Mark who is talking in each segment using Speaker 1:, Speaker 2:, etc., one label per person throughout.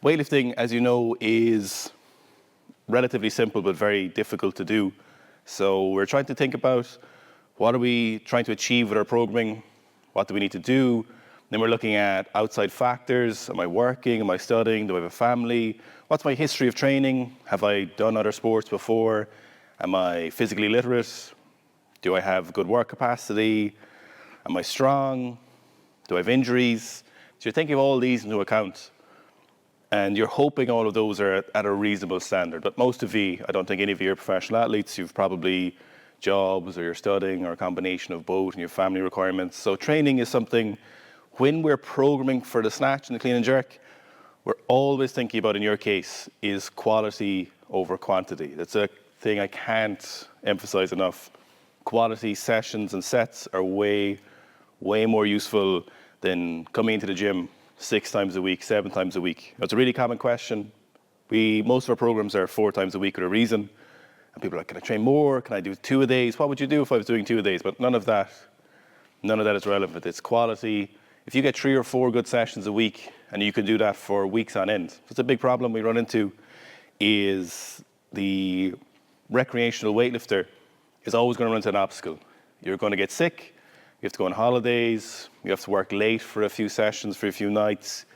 Speaker 1: Weightlifting, as you know, is relatively simple but very difficult to do. So we're trying to think about what are we trying to achieve with our programming, what do we need to do. Then we're looking at outside factors. Am I working? Am I studying? Do I have a family? What's my history of training? Have I done other sports before? Am I physically literate? Do I have good work capacity? Am I strong? Do I have injuries? So you're thinking of all these into account. And you're hoping all of those are at a reasonable standard. But most of you, I don't think any of you are professional athletes. You've probably jobs or you're studying or a combination of both and your family requirements. So training is something, when we're programming for the snatch and the clean and jerk, we're always thinking about, in your case, is quality over quantity. That's a thing I can't emphasize enough. Quality sessions and sets are way more useful than coming into the gym 6 times a week, 7 times a week. It's a really common question. Most of our programs are 4 times a week for a reason. And people are like, can I train more? Can I do 2 a days? What would you do if I was doing 2 a days? But none of that is relevant. It's quality. If you get 3 or 4 good sessions a week, and you can do that for weeks on end. So it's a big problem we run into is the recreational weightlifter is always going to run into an obstacle. You're going to get sick. You have to go on holidays, you have to work late for a few sessions, for a few nights,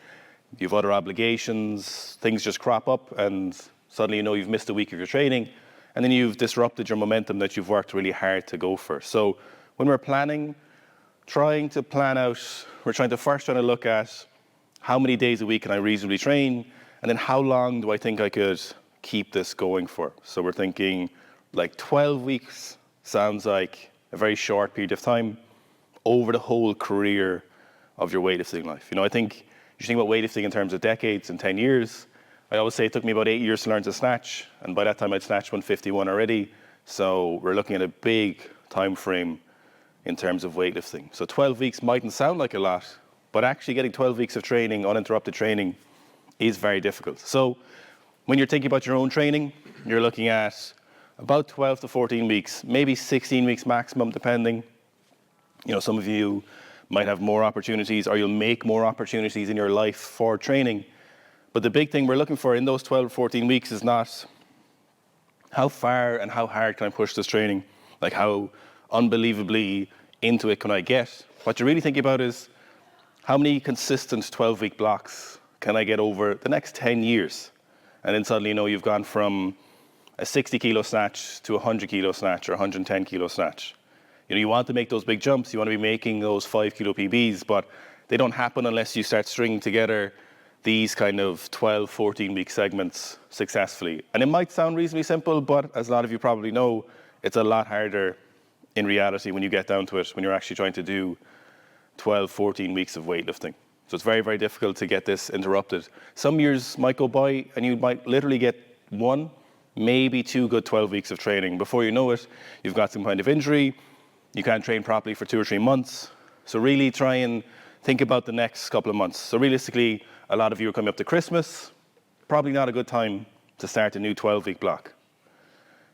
Speaker 1: you have other obligations, things just crop up and suddenly you know you've missed a week of your training and then you've disrupted your momentum that you've worked really hard to go for. So when we're planning, we're trying to first look at how many days a week can I reasonably train and then how long do I think I could keep this going for. So we're thinking like 12 weeks sounds like a very short period of time over the whole career of your weightlifting life. I think you think about weightlifting in terms of decades and 10 years. I always say it took me about 8 years to learn to snatch, and by that time I'd snatched 151 already. So we're looking at a big time frame in terms of weightlifting. So 12 weeks mightn't sound like a lot, but actually getting 12 weeks of training, uninterrupted training, is very difficult. So when you're thinking about your own training, you're looking at about 12 to 14 weeks, maybe 16 weeks maximum, depending. Some of you might have more opportunities or you'll make more opportunities in your life for training. But the big thing we're looking for in those 12 or 14 weeks is not how far and how hard can I push this training, like how unbelievably into it can I get. What you're really thinking about is how many consistent 12-week blocks can I get over the next 10 years? And then suddenly you've gone from a 60-kilo snatch to a 100-kilo snatch or a 110-kilo snatch. You want to make those big jumps, you want to be making those 5-kilo PBs, but they don't happen unless you start stringing together these kind of 12, 14-week segments successfully. And it might sound reasonably simple, but as a lot of you probably know, it's a lot harder in reality when you get down to it, when you're actually trying to do 12, 14 weeks of weightlifting. So it's very, very difficult to get this interrupted. Some years might go by and you might literally get 1, maybe 2 good 12 weeks of training. Before you know it, you've got some kind of injury, you can't train properly for 2 or 3 months. So really try and think about the next couple of months. So realistically, a lot of you are coming up to Christmas. Probably not a good time to start a new 12-week block.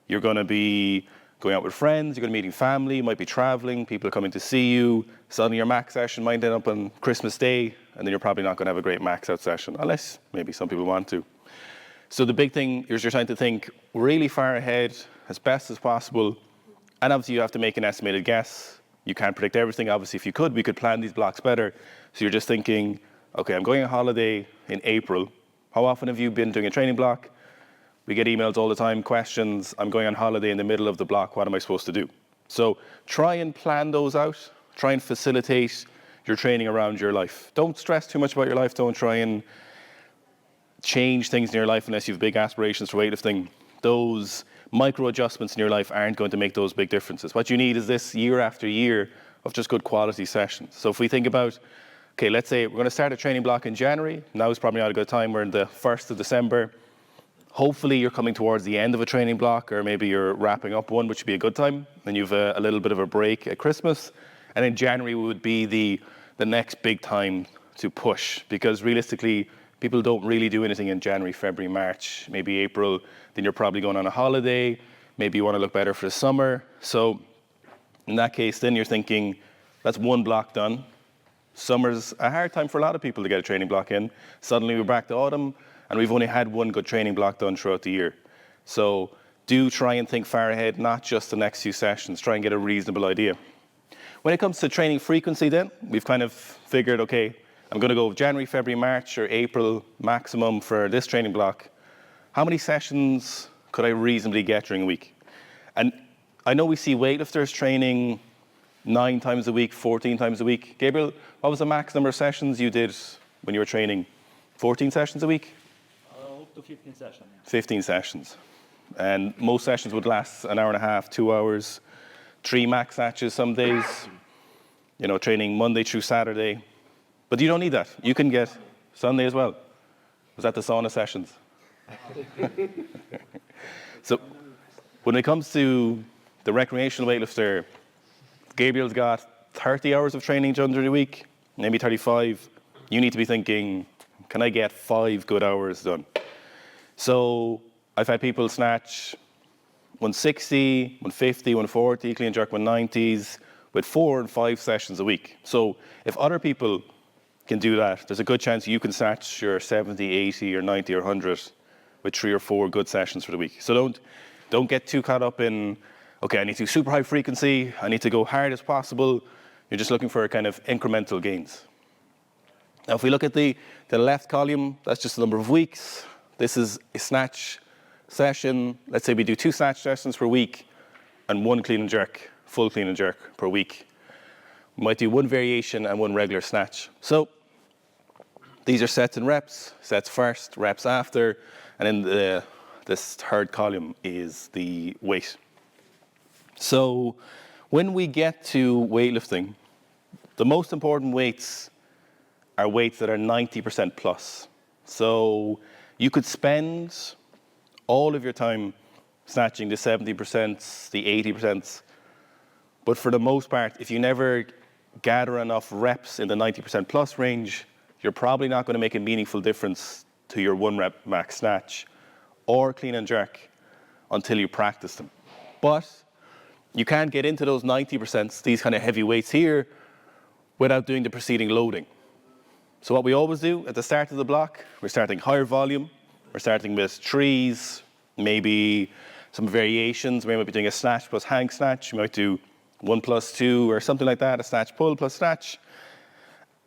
Speaker 1: You're going to be going out with friends, you're going to be meeting family, you might be traveling, people are coming to see you. Suddenly your max session might end up on Christmas Day, and then you're probably not going to have a great max out session, unless maybe some people want to. So the big thing is you're trying to think really far ahead, as best as possible. And obviously you have to make an estimated guess. You can't predict everything. Obviously, if you could, we could plan these blocks better. So you're just thinking, okay, I'm going on holiday in April. How often have you been doing a training block? We get emails all the time, questions. I'm going on holiday in the middle of the block. What am I supposed to do? So try and plan those out. Try and facilitate your training around your life. Don't stress too much about your life. Don't try and change things in your life unless you have big aspirations for weightlifting. Those micro adjustments in your life aren't going to make those big differences. What you need is this year after year of just good quality sessions. So if we think about, okay, let's say we're going to start a training block in January. Now is probably not a good time. We're in the 1st of December. Hopefully you're coming towards the end of a training block, or maybe you're wrapping up one, which would be a good time. Then you've a little bit of a break at Christmas. And then January would be the next big time to push, because realistically, people don't really do anything in January, February, March, maybe April. Then you're probably going on a holiday. Maybe you want to look better for the summer. So in that case, then you're thinking, that's one block done. Summer's a hard time for a lot of people to get a training block in. Suddenly we're back to autumn, and we've only had one good training block done throughout the year. So do try and think far ahead, not just the next few sessions. Try and get a reasonable idea. When it comes to training frequency then, we've kind of figured, okay, I'm going to go January, February, March, or April maximum for this training block. How many sessions could I reasonably get during a week? And I know we see weightlifters training 9 times a week, 14 times a week. Gabriel, what was the max number of sessions you did when you were training? 14 sessions a week?
Speaker 2: Up to 15 sessions. Yeah.
Speaker 1: 15 sessions. And most sessions would last an hour and a half, 2 hours, 3 max snatches some days, you know, training Monday through Saturday. But you don't need that. You can get Sunday as well. Was that the sauna sessions? So when it comes to the recreational weightlifter, Gabriel's got 30 hours of training during the week, maybe 35. You need to be thinking, can I get 5 good hours done? So I've had people snatch 160, 150, 140, clean and jerk 190s with 4 and 5 sessions a week. So if other people can do that, there's a good chance you can snatch your 70, 80, or 90, or 100 with 3 or 4 good sessions for the week. So don't get too caught up in, okay, I need to do super high frequency, I need to go hard as possible. You're just looking for kind of incremental gains. Now, if we look at the left column, that's just the number of weeks. This is a snatch session. Let's say we do 2 snatch sessions per week and 1 clean and jerk, full clean and jerk per week. We might do 1 variation and 1 regular snatch. So these are sets and reps, sets first, reps after, and then this third column is the weight. So when we get to weightlifting, the most important weights are weights that are 90% plus. So you could spend all of your time snatching the 70%, the 80%, but for the most part, if you never gather enough reps in the 90% plus range, you're probably not going to make a meaningful difference to your 1 rep max snatch or clean and jerk until you practice them. But you can't get into those 90%, these kind of heavy weights here, without doing the preceding loading. So what we always do at the start of the block, we're starting higher volume. We're starting with 3s, maybe some variations. We might be doing a snatch plus hang snatch. We might do 1 plus 2 or something like that, a snatch pull plus snatch.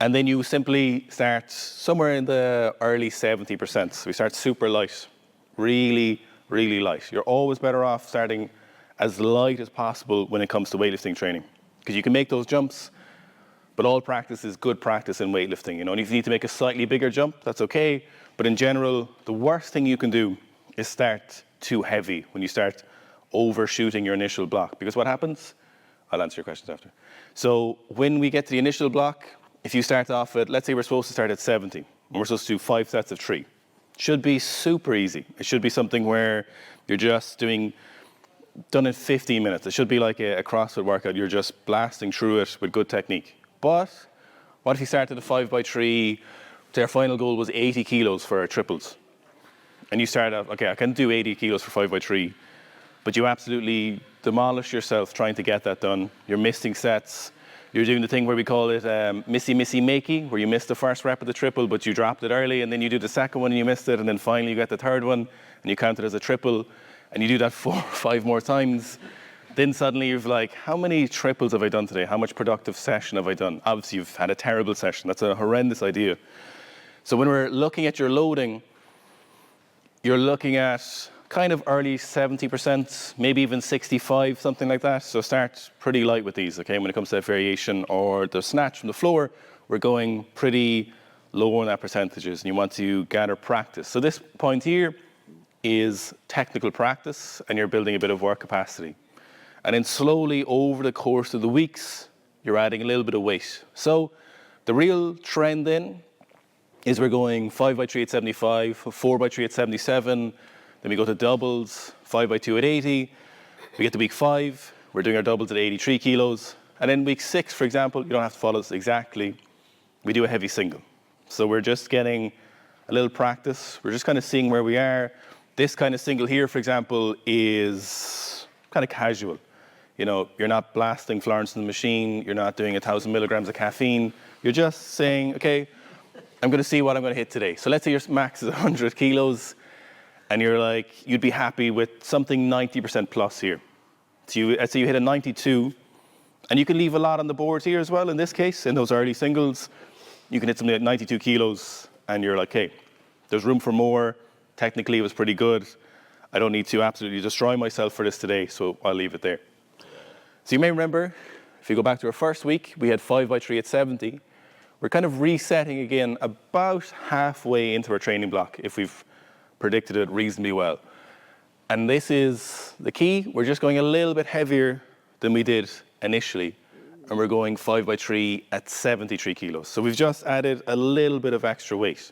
Speaker 1: And then you simply start somewhere in the early 70%. So we start super light, really, really light. You're always better off starting as light as possible when it comes to weightlifting training, because you can make those jumps, but all practice is good practice in weightlifting. You know, and if you need to make a slightly bigger jump, that's okay. But in general, the worst thing you can do is start too heavy when you start overshooting your initial block. Because what happens? I'll answer your questions after. So when we get to the initial block, if you start off at, let's say we're supposed to start at 70, and we're supposed to do 5 sets of 3. Should be super easy. It should be something where you're just done in 15 minutes. It should be like a CrossFit workout. You're just blasting through it with good technique. But what if you started a 5x3, their final goal was 80 kilos for triples. And you start out, okay, I can do 80 kilos for 5x3, but you absolutely demolish yourself trying to get that done. You're missing sets. You're doing the thing where we call it missy, makey, where you missed the first rep of the triple, but you dropped it early, and then you do the second one and you missed it, and then finally you get the third one, and you count it as a triple, and you do that 4 or 5 more times. Then suddenly you're like, how many triples have I done today? How much productive session have I done? Obviously, you've had a terrible session. That's a horrendous idea. So when we're looking at your loading, you're looking at kind of early 70%, maybe even 65, something like that. So start pretty light with these, okay? When it comes to that variation or the snatch from the floor, we're going pretty low on that percentages, and you want to gather practice. So this point here is technical practice, and you're building a bit of work capacity. And then slowly over the course of the weeks, you're adding a little bit of weight. So the real trend then is we're going 5x3 at 75, 4x3 at 77, then we go to doubles, 5x2 at 80. We get to week 5, we're doing our doubles at 83 kilos. And then week 6, for example, you don't have to follow this exactly, we do a heavy single. So we're just getting a little practice. We're just kind of seeing where we are. This kind of single here, for example, is kind of casual. You know, you're not blasting Florence in the machine, you're not doing 1,000 milligrams of caffeine. You're just saying, okay, I'm going to see what I'm going to hit today. So let's say your max is 100 kilos, and you're like, you'd be happy with something 90% plus here. So let's say you hit a 92, and you can leave a lot on the board here as well. In this case, in those early singles, you can hit something like 92 kilos, and you're like, hey, there's room for more. Technically, it was pretty good. I don't need to absolutely destroy myself for this today, so I'll leave it there. So you may remember, if you go back to our first week, we had 5x3 at 70. We're kind of resetting again about halfway into our training block, if we've predicted it reasonably well. And this is the key. We're just going a little bit heavier than we did initially, and we're going 5x3 at 73 kilos. So we've just added a little bit of extra weight.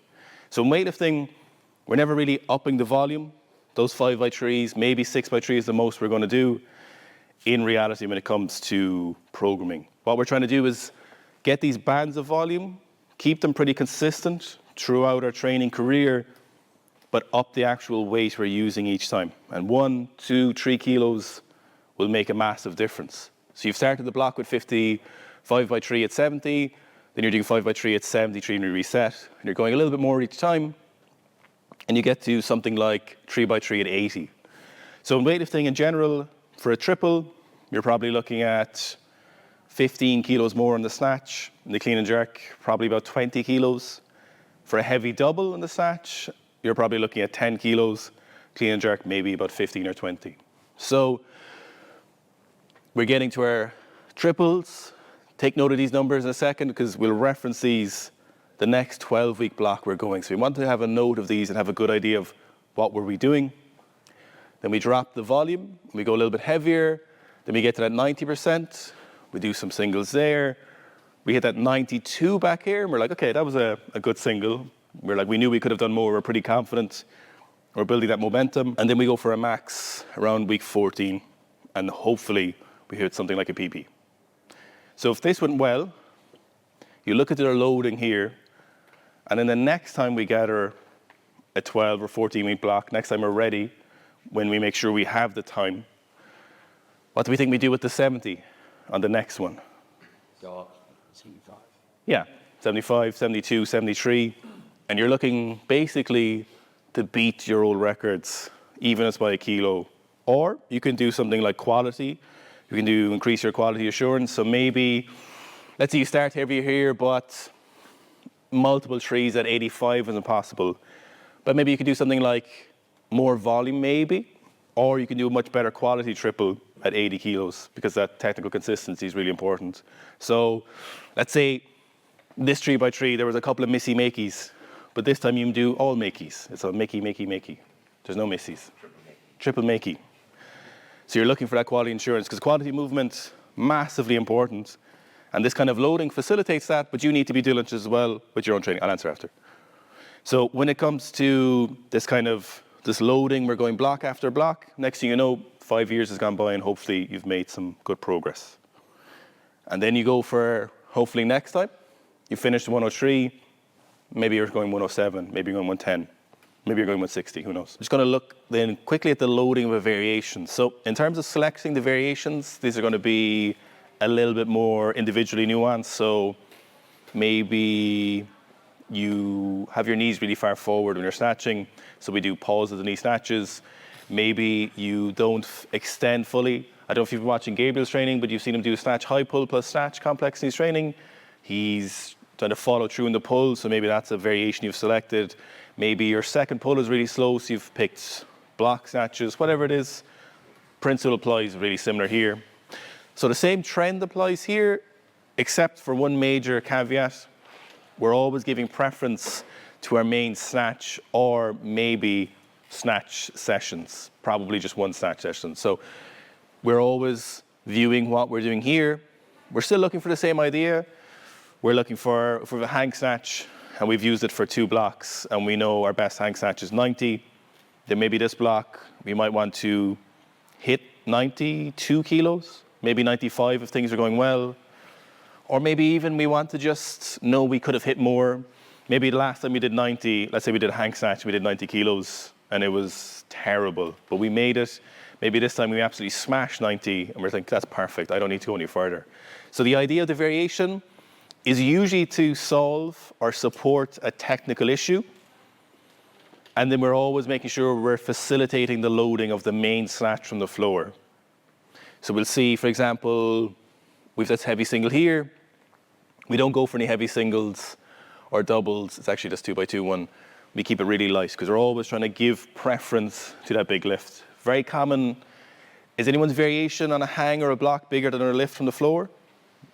Speaker 1: So in weightlifting, we're never really upping the volume. Those 5x3s, maybe 6x3 is the most we're going to do in reality when it comes to programming. What we're trying to do is get these bands of volume, keep them pretty consistent throughout our training career, but up the actual weight we're using each time. And 1, 2, 3 kilos will make a massive difference. So you've started the block with 50, 5x3 at 70, then you're doing 5x3 at 73 and you reset, and you're going a little bit more each time, and you get to something like 3x3 at 80. So in weightlifting in general, for a triple, you're probably looking at 15 kilos more on the snatch. In the clean and jerk, probably about 20 kilos. For a heavy double in the snatch, you're probably looking at 10 kilos. Clean and jerk, maybe about 15 or 20. So we're getting to our triples. Take note of these numbers in a second, because we'll reference these the next 12-week block we're going. So we want to have a note of these and have a good idea of what were we doing. Then we drop the volume, we go a little bit heavier, then we get to that 90%, we do some singles there, we hit that 92 back here, and we're like, okay, that was a good single. We're like, we knew we could have done more, we're pretty confident, we're building that momentum, and then we go for a max around week 14, and hopefully we hit something like a PB. So if this went well, you look at our loading here, and then the next time we gather a 12 or 14 week block, next time we're ready, when we make sure we have the time, what do we think we do with the 70 on the next one?
Speaker 2: Go up 75.
Speaker 1: Yeah, 75, 72, 73, and you're looking basically to beat your old records, even as by a kilo. Or you can do something like quality. You can increase your quality assurance. So maybe, let's say you start heavier here, but multiple threes at 85 isn't possible. But maybe you could do something like more volume maybe, or you can do a much better quality triple at 80 kilos, because that technical consistency is really important. So let's say this 3x3, there was a couple of missy makeys, but this time you can do all makeys. It's a makey, makey, makey. There's no missies. Triple makey. So you're looking for that quality insurance, because quality movement, massively important. And this kind of loading facilitates that, but you need to be diligent as well with your own training. I'll answer after. So when it comes to this loading, we're going block after block. Next thing you know, 5 years has gone by, and hopefully you've made some good progress. And then you go for, hopefully next time, you finish 103, maybe you're going 107, maybe you're going 110, maybe you're going 160, who knows. I'm just going to look then quickly at the loading of a variation. So in terms of selecting the variations, these are going to be a little bit more individually nuanced. So maybe you have your knees really far forward when you're snatching, so we do pause of the knee snatches. Maybe you don't extend fully. I don't know if you've been watching Gabriel's training, but you've seen him do snatch high pull plus snatch complex in his training. He's trying to follow through in the pull, so maybe that's a variation you've selected. Maybe your second pull is really slow, so you've picked block snatches, whatever it is. Principle applies really similar here. So the same trend applies here, except for one major caveat. We're always giving preference to our main snatch, or maybe snatch sessions, probably just one snatch session. So we're always viewing what we're doing here. We're still looking for the same idea. We're looking for a hang snatch, and we've used it for 2 blocks, and we know our best hang snatch is 90. Then maybe this block, we might want to hit 92 kilos, maybe 95 if things are going well. Or maybe even we want to just know we could have hit more. Maybe the last time we did 90, let's say we did a hang snatch, we did 90 kilos, and it was terrible, but we made it. Maybe this time we absolutely smashed 90, and we're thinking, that's perfect, I don't need to go any further. So the idea of the variation is usually to solve or support a technical issue. And then we're always making sure we're facilitating the loading of the main snatch from the floor. So we'll see, for example, we've this heavy single here. We don't go for any heavy singles or doubles. It's actually just 2x2 one. We keep it really light because we're always trying to give preference to that big lift. Very common. Is anyone's variation on a hang or a block bigger than a lift from the floor?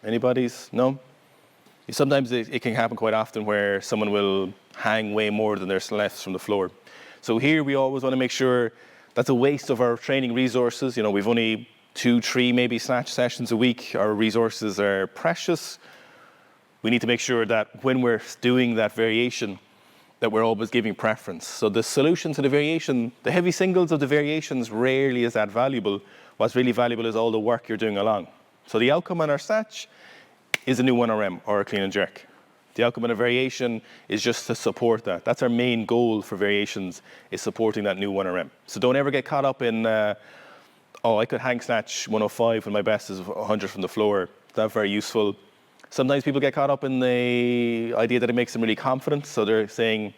Speaker 1: Anybody's? No? Sometimes it can happen quite often where someone will hang way more than their lifts from the floor. So here we always want to make sure that's a waste of our training resources. You know, we've only 2, 3 maybe snatch sessions a week. Our resources are precious. We need to make sure that when we're doing that variation, that we're always giving preference. So the solution to the variation, the heavy singles of the variations rarely is that valuable. What's really valuable is all the work you're doing along. So the outcome on our snatch is a new 1RM or a clean and jerk. The outcome on a variation is just to support that. That's our main goal for variations, is supporting that new 1RM. So don't ever get caught up in, I could hang snatch 105 when my best is 100 from the floor. That's very useful. Sometimes people get caught up in the idea that it makes them really confident. So they're saying,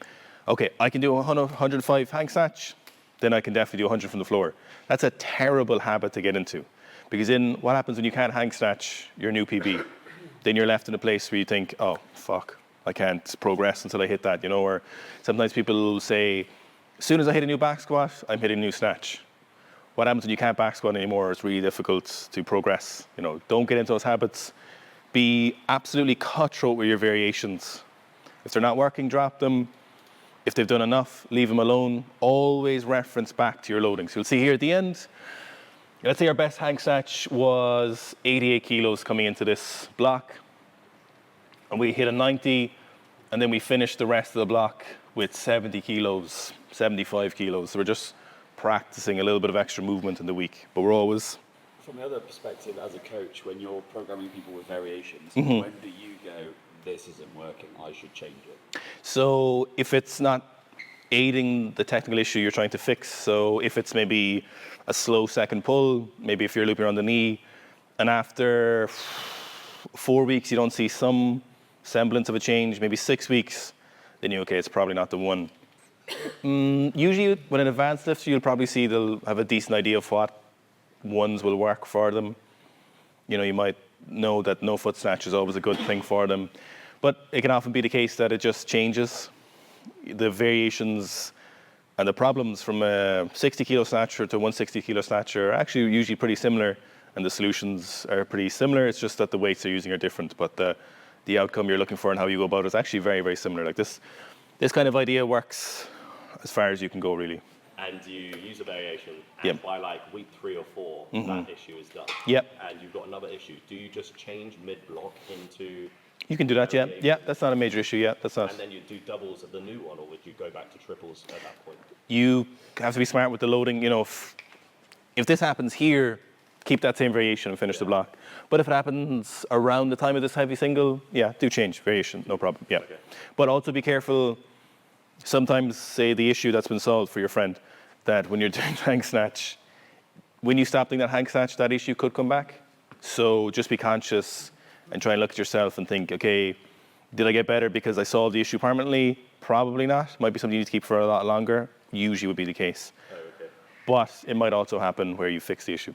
Speaker 1: okay, I can do 105 hang snatch, then I can definitely do 100 from the floor. That's a terrible habit to get into. Because then what happens when you can't hang snatch your new PB? Then you're left in a place where you think, oh, fuck, I can't progress until I hit that, you know? Or sometimes people will say, as soon as I hit a new back squat, I'm hitting a new snatch. What happens when you can't back squat anymore? It's really difficult to progress. You know, don't get into those habits. Be absolutely cutthroat with your variations. If they're not working, drop them. If they've done enough, leave them alone. Always reference back to your loadings. You'll see here at the end, let's say our best hang snatch was 88 kilos coming into this block. And we hit a 90, and then we finished the rest of the block with 70 kilos, 75 kilos. So we're just practicing a little bit of extra movement in the week. But we're always...
Speaker 2: From the other perspective, as a coach, when you're programming people with variations,
Speaker 1: Mm-hmm.
Speaker 2: when do you go, this isn't working, I should change it?
Speaker 1: So if it's not aiding the technical issue you're trying to fix, so if it's maybe a slow second pull, maybe if you're looping around the knee, and after 4 weeks you don't see some semblance of a change, maybe 6 weeks, then you're okay, it's probably not the one. Usually when an advanced lifter, you'll probably see they'll have a decent idea of what ones will work for them. You know, you might know that no foot snatch is always a good thing for them. But it can often be the case that it just changes. The variations and the problems from a 60 kilo snatcher to 160 kilo snatcher are actually usually pretty similar, and the solutions are pretty similar. It's just that the weights they're using are different, but the outcome you're looking for and how you go about it is actually very, very similar. Like this kind of idea works as far as you can go, really.
Speaker 2: And you use a variation, and
Speaker 1: Yep.
Speaker 2: by like week 3 or 4, that issue is done.
Speaker 1: Yep.
Speaker 2: And you've got another issue. Do you just change mid-block into...
Speaker 1: You can do that, yeah. Yeah, that's not a major issue yet. That's not.
Speaker 2: And then you do doubles at the new one, or would you go back to triples at that point?
Speaker 1: You have to be smart with the loading. You know, if this happens here, keep that same variation and finish the block. But if it happens around the time of this heavy single, yeah, do change variation, no problem, yeah.
Speaker 2: Okay.
Speaker 1: But also be careful, sometimes say the issue that's been solved for your friend, that when you're doing hang snatch, when you stop doing that hang snatch, that issue could come back. So just be conscious and try and look at yourself and think, okay, did I get better because I solved the issue permanently? Probably not. Might be something you need to keep for a lot longer. Usually would be the case.
Speaker 2: Oh, okay.
Speaker 1: But it might also happen where you fix the issue.